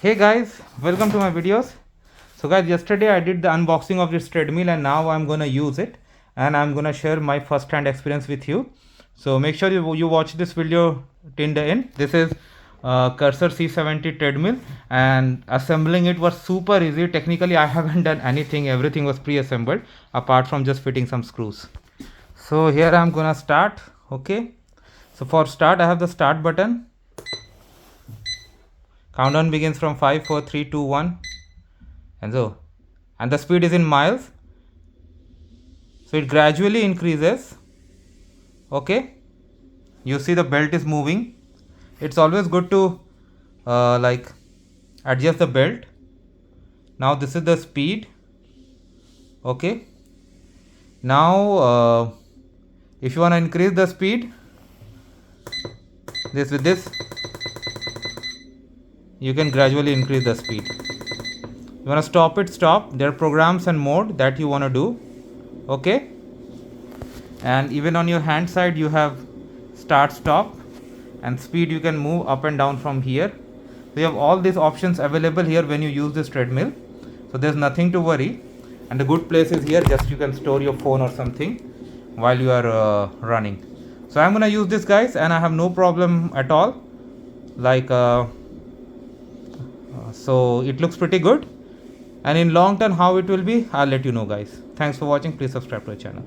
Hey guys, welcome to my videos. So guys, yesterday I did the unboxing of this treadmill and now I'm gonna use it and I'm gonna share my first hand experience with you. So make sure you watch this video till the end. This is Cursor C70 treadmill and assembling it was super easy. Technically I haven't done anything, everything was pre-assembled apart from just fitting some screws. So here I'm gonna start. Okay, so for start I have the start button. Countdown begins from 5, 4, 3, 2, 1 and the speed is in miles, so it gradually increases. Okay, you see the belt is moving. It's always good to like adjust the belt. Now this is the speed. Okay, now if you want to increase the speed, with this you can gradually increase the speed. You want to stop it, stop. There are programs and mode that you want to do. Okay, and even on your hand side you have start, stop, and speed. You can move up and down from here. So you have all these options available here when you use this treadmill, so there's nothing to worry. And the good place is here, just you can store your phone or something while you are running. So I'm gonna use this, guys, and I have no problem at all. Like so it looks pretty good, and in long term how it will be, I'll let you know, guys. Thanks for watching. Please subscribe to our channel.